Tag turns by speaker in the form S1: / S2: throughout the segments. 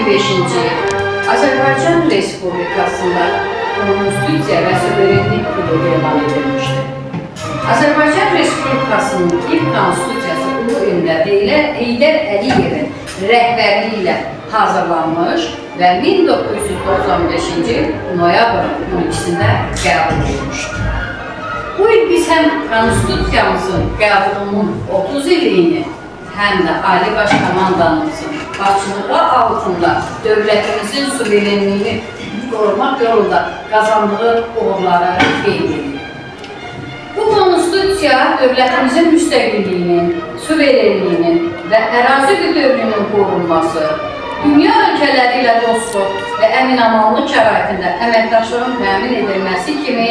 S1: 2025-ci il Azərbaycan Respublikasında Konstitusiya və Suverenlik Hüququ elan edilmişdir. Azərbaycan Respublikasının ilk konstitusiyası Ulu Öndər Heydər Əliyevin rəhbərliyi ilə hazırlanmış və 1995-ci il noyabr 12-sində qəbul edilmişdir. Bu il biz həm konstitusiyamızın qəbulunun 30 illiyini, həm də Ali Baş Komandanımızın başçılığı altında dövlətimizin suverenliyini qorumaq yolunda qazandığı uğurları qeyd edilir. Bu konstitusiya dövlətimizin müstəqilliyinin, suverenliyinin və ərazi bütövlüyünün qorunması, dünya ölkələri ilə dostluq və əmin-amanlıq şəraitində əməkdaşlığın təmin edilməsi kimi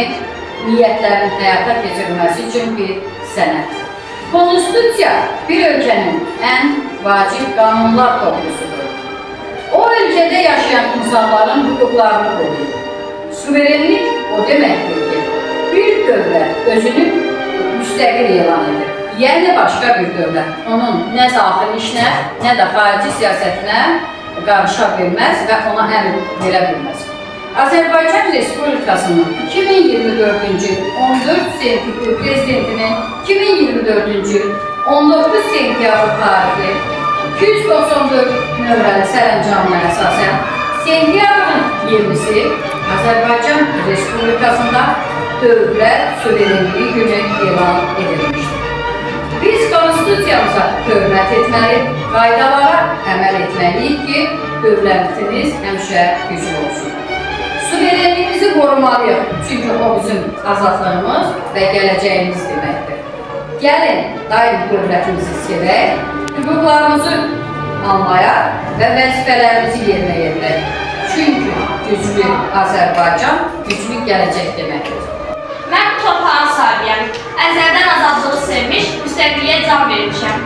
S1: niyyətlərin həyata keçirilməsi üçün bir sənəddir. Konstitusiya bir ölkənin ən vacib qanunlar toplusudur. O ölkədə yaşayan insanların hüquqlarını qoruyur. Suverenlik o deməkdir ki, bir dövlət özünü müstəqil elan edir. Yəni başqa bir dövlət onun nə daxili işinə, nə də xarici siyasətinə qarışa bilməz və ona əmr verə bilməz. Azərbaycan Respublikasının 2024-cü il 14 sentyabr prezidentinin 2024-cü il 19 sentyabr tarixli 294 nömrəli sərəncamına əsasən sentyabrın 20-si Azərbaycan Respublikasında Dövlət Suverenliyi günü elan edilmişdir. Biz konstitusiyamıza hörmət etməli, qaydalara əməl etməliyik ki, dövlətimiz həmişə güclü olsun. Suverenliyimizi qorumalıyıq, çünki o bizim azadlığımız və gələcəyimiz deməkdir. Gəlin, daim dövlətimizi sevək, hüquqlarımızı anlayaq və vəzifələrimizi yerinə yetirək. Çünki güclü Azərbaycan, güclü gələcək deməkdir.
S2: Mən bu torpağın sahibiyəm. Əzəldən azadlığı sevmiş, müstəqilliyə can vermişəm.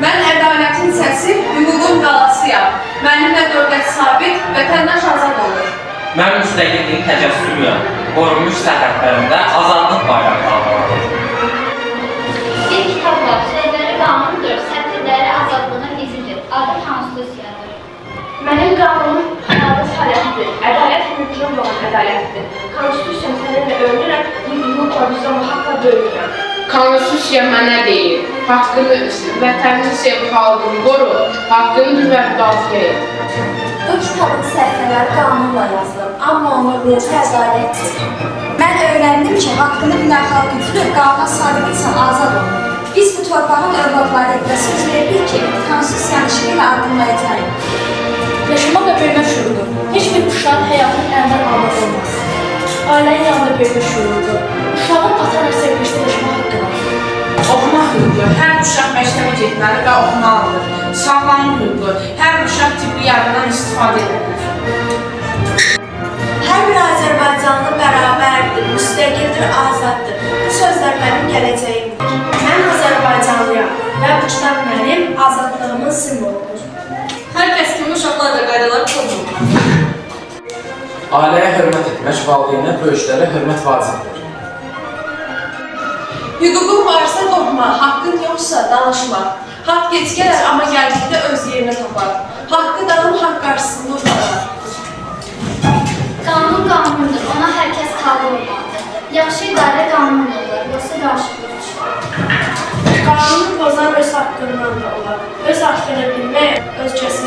S3: Mən ədalətin səsi, hüququn qalasıyam. Mənimlə dövlət sabit, vətəndaş azad olur.
S4: Mən müstəqilliyin təcəssümüyəm. Qorunmuş sərhədlərimdə azadlıq bayrağı qalmalıdır.
S5: Bir kitab var, sözləri qanundur, sətirləri azadlığın izidir, adı konstitusiyadır.
S6: Mənim qanunum adı sələtdir, ədalət mümkün olan ədalətdir. Konstitusiyam səninlə öyünürəm, hüququ qoruyacağım, haqqa böyüyürəm.
S7: Konstitusiya mənə deyir, haqqını vətənini sev, xalqını qoru, haqqını müdafiə et.
S8: Bu kitabın səhifələri qanunla yazılır, amma onun ruhu ədalətdir. Mən öyrəndim ki, haqqını bilən xalq güclü, qanuna sadiq insan azad olur. Biz bu torpağın övladları və söz veririk ki, konstitusiyanın işi ilə addımlayacağıq.
S6: Yaşamaq və böyümək şuurudur. Heç bir uşaq həyatın əlindən almaq olmaz. Ailənin yanında böyümək şuurudur. Uşağın ata-ana sevgilişdə yaşamaq haqqı var.
S3: Oxumaq hüququ, hər uşaq məktəbə getməli və oxumalıdır. Sağlamlıq hüququ, hər uşaq tibbi yardımdan istifadə edilir.
S8: Hər bir Azərbaycanlı bərabərdir, müstəqildir, azaddır. Bu sözlər mənim gələcəyimdir. Mən Azərbaycanlıyam və bu kitab mənim azadlığımın simvoludur.
S3: Hər kəs kimi uşaqlar da qaydaları pozulur.
S9: Ailəyə hörmət etmək, valideynə, böyüklərə hörmət vacibdir.
S3: Hüququn varsa qorxma, haqqın yoxsa danışma. Haqq gec gələr, amma gəldikdə öz yerini tapar. Haqqı danım, haqq qarşısında utanar.
S5: Qanun qanundur, ona hər kəs tabi olmalıdır. Yaxşı idarə qanunla olur, yoxsa qarşılıqlı düşür.
S6: Qanunu pozan öz haqqından da olar. Öz haqqını bilmək, özgəsini